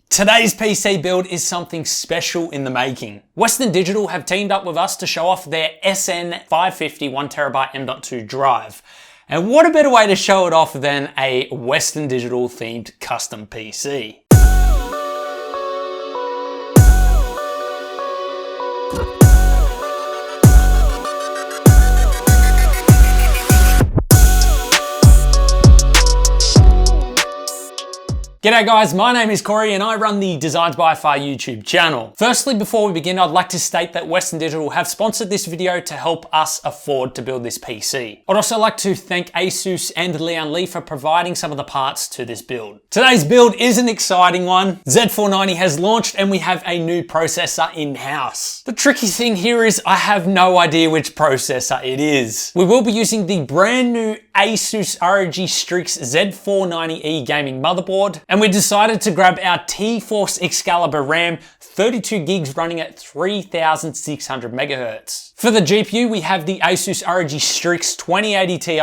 Today's PC build is something special in the making. Western Digital have teamed up with us to show off their SN550 1TB M.2 drive. And what a better way to show it off than a Western Digital themed custom PC. G'day guys, my name is Corey and I run the Designs by Far YouTube channel. Firstly, before we begin, I'd like to state that Western Digital have sponsored this video to help us afford to build this PC. I'd also like to thank Asus and Lian Li for providing some of the parts to this build. Today's build is an exciting one. Z490 has launched and we have a new processor in-house. The tricky thing here is I have no idea which processor it is. We will be using the brand new Asus Strix Z490 gaming motherboard, and we decided to grab our T-Force XCalibur RAM, 32 gigs running at 3600 megahertz. For the GPU, we have the Asus Strix 2080 Ti,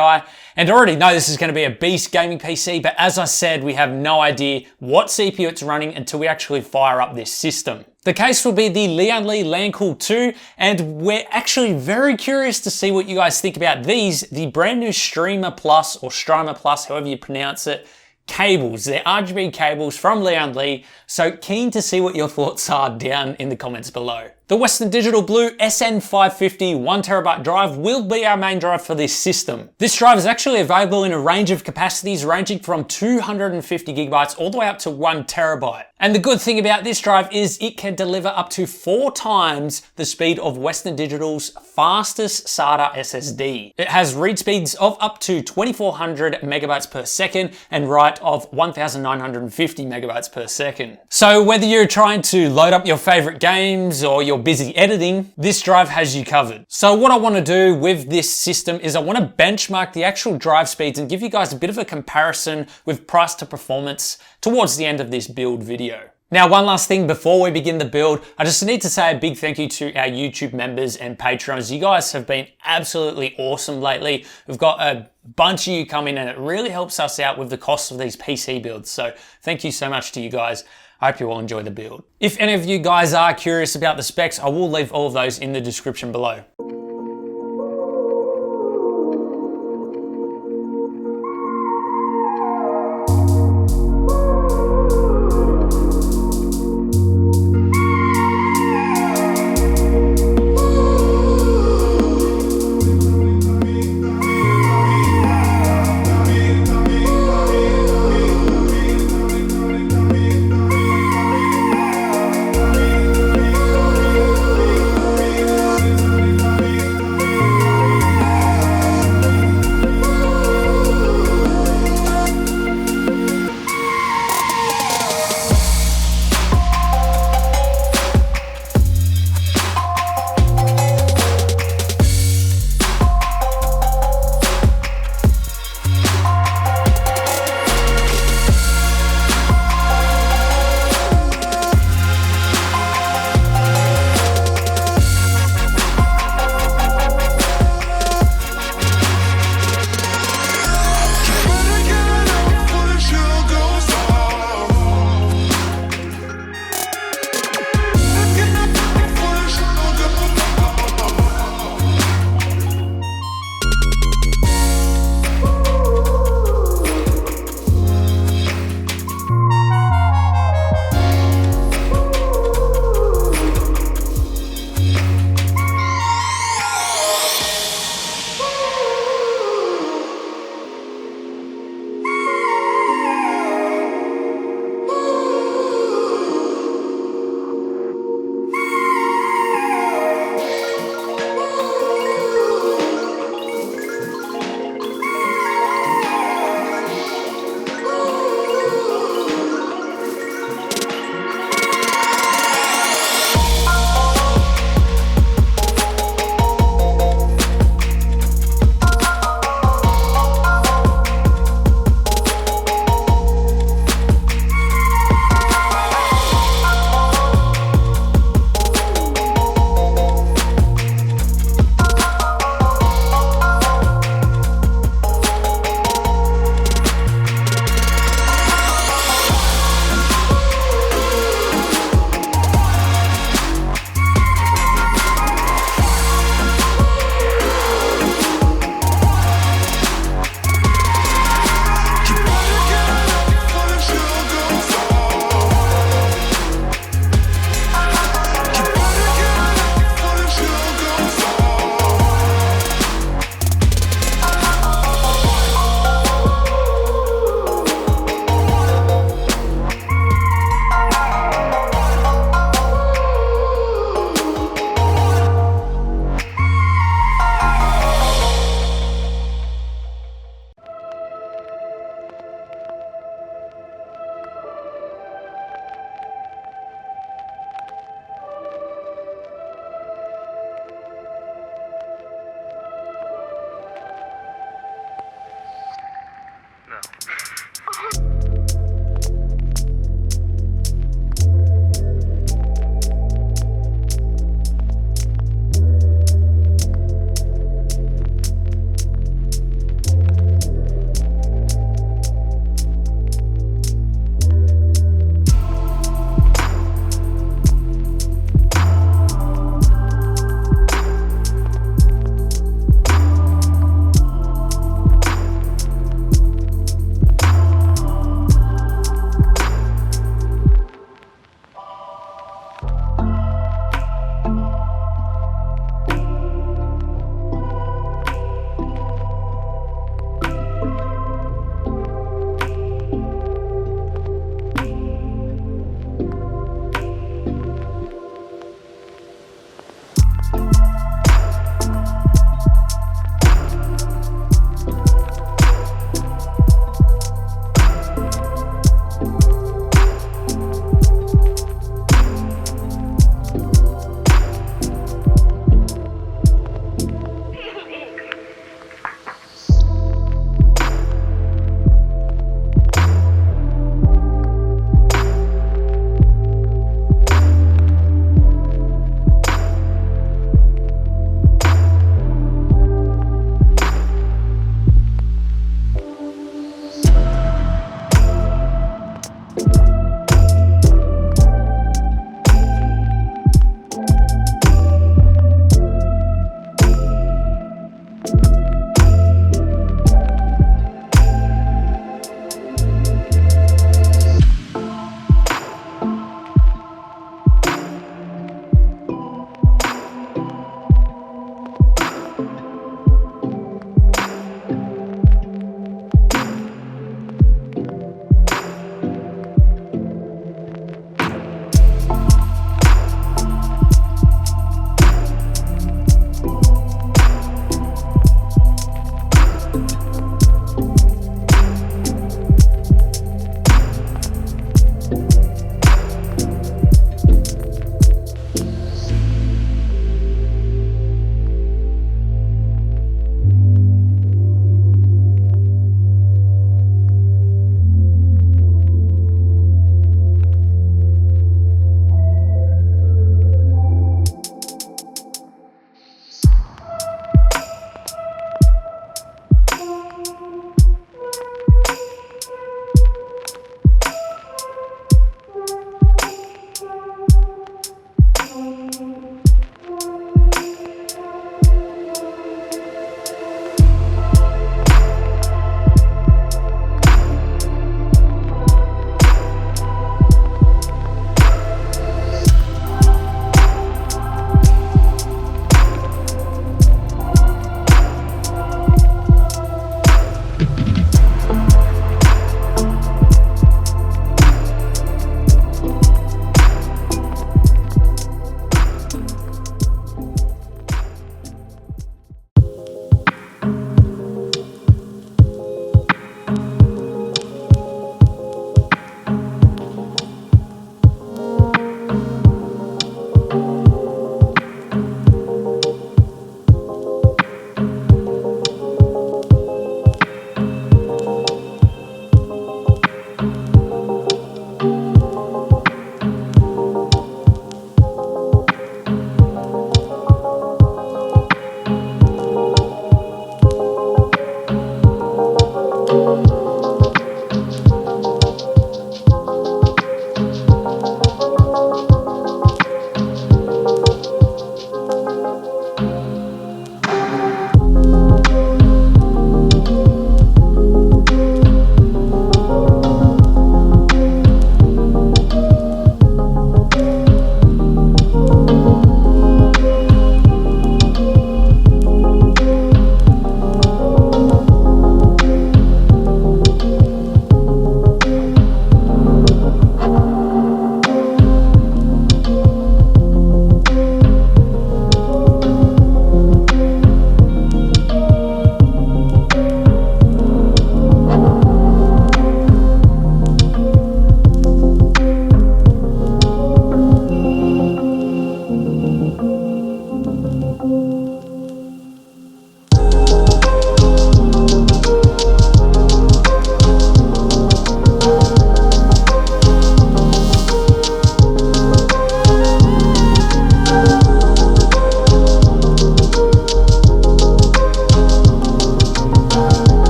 and I already know this is going to be a beast gaming PC, but as I said, we have no idea what CPU it's running until we actually fire up this system. The case will be the Lian Li Lancool II, and we're actually very curious to see what you guys think about these, the brand new Strimer Plus, or Strimer Plus, however you pronounce it, cables. They're RGB cables from Lian Li, so keen to see what your thoughts are down in the comments below. The Western Digital Blue SN550 1TB drive will be our main drive for this system. This drive is actually available in a range of capacities ranging from 250 gigabytes all the way up to 1 terabyte. And the good thing about this drive is it can deliver up to 4 times the speed of Western Digital's fastest SATA SSD. It has read speeds of up to 2400 megabytes per second and write of 1950 megabytes per second. So whether you're trying to load up your favorite games or you're busy editing, this drive has you covered. So what I want to do with this system is I want to benchmark the actual drive speeds and give you guys a bit of a comparison with price to performance towards the end of this build video. Now, one last thing before we begin the build, I just need to say a big thank you to our YouTube members and patrons. You guys have been absolutely awesome lately. We've got a bunch of you coming and it really helps us out with the cost of these PC builds. So thank you so much to you guys. I hope you all enjoy the build. If any of you guys are curious about the specs, I will leave all of those in the description below.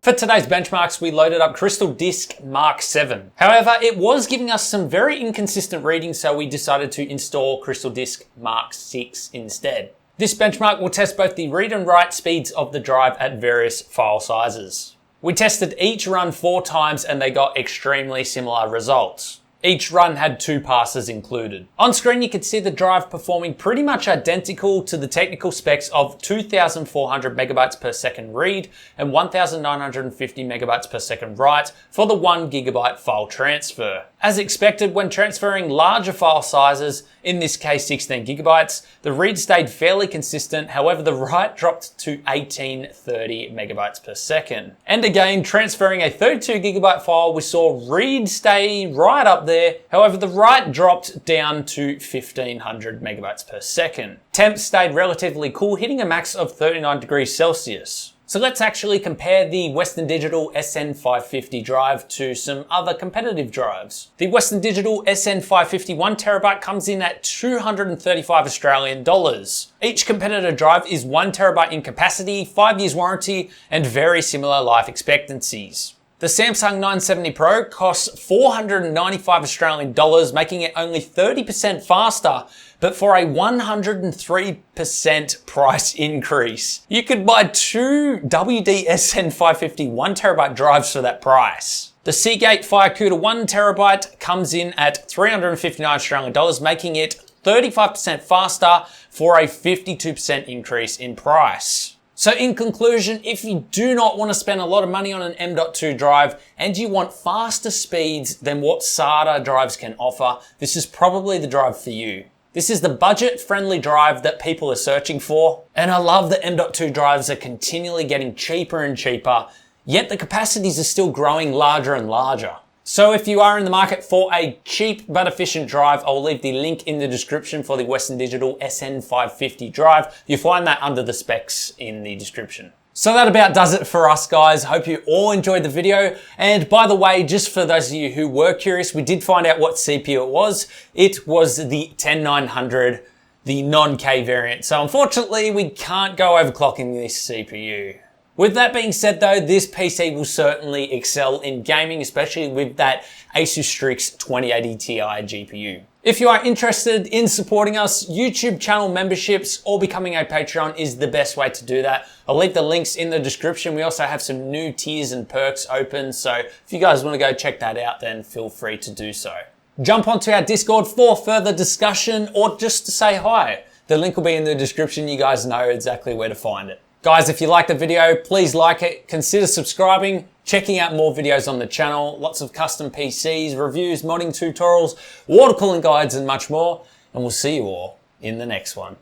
For today's benchmarks, we loaded up Crystal Disk Mark 7. However, it was giving us some very inconsistent readings, so we decided to install Crystal Disk Mark 6 instead. This benchmark will test both the read and write speeds of the drive at various file sizes. We tested each run 4 times and they got extremely similar results. Each run had 2 passes included. On screen you can see the drive performing pretty much identical to the technical specs of 2400 megabytes per second read and 1950 megabytes per second write for the 1 gigabyte file transfer. As expected, when transferring larger file sizes, in this case 16 gigabytes, the read stayed fairly consistent, however the write dropped to 1830 megabytes per second. And again, transferring a 32 gigabyte file, we saw read stay right up there, however the write dropped down to 1500 megabytes per second. Temp stayed relatively cool, hitting a max of 39 degrees Celsius. So let's actually compare the Western Digital SN550 drive to some other competitive drives. The Western Digital SN550 1TB comes in at 235 Australian dollars. Each competitor drive is 1TB in capacity, 5 years warranty, and very similar life expectancies. The Samsung 970 Pro costs 495 Australian dollars, making it only 30% faster, but for a 103% price increase. You could buy 2 WD-SN550 1TB drives for that price. The Seagate Firecuda 1TB comes in at 359 Australian dollars, making it 35% faster for a 52% increase in price. So in conclusion, if you do not want to spend a lot of money on an M.2 drive and you want faster speeds than what SATA drives can offer, this is probably the drive for you. This is the budget-friendly drive that people are searching for, and I love that M.2 drives are continually getting cheaper and cheaper, yet the capacities are still growing larger and larger. So if you are in the market for a cheap but efficient drive, I'll leave the link in the description for the Western Digital SN550 drive. You'll find that under the specs in the description. So that about does it for us, guys. Hope you all enjoyed the video. And by the way, just for those of you who were curious, we did find out what CPU it was. It was the 10900, the non-K variant. So unfortunately, we can't go overclocking this CPU. With that being said though, this PC will certainly excel in gaming, especially with that Asus Strix 2080 Ti GPU. If you are interested in supporting us, YouTube channel memberships or becoming a Patreon is the best way to do that. I'll leave the links in the description. We also have some new tiers and perks open, so if you guys want to go check that out, then feel free to do so. Jump onto our Discord for further discussion or just to say hi. The link will be in the description. You guys know exactly where to find it. Guys, if you liked the video, please like it, consider subscribing, checking out more videos on the channel, lots of custom PCs, reviews, modding tutorials, water cooling guides, and much more. And we'll see you all in the next one.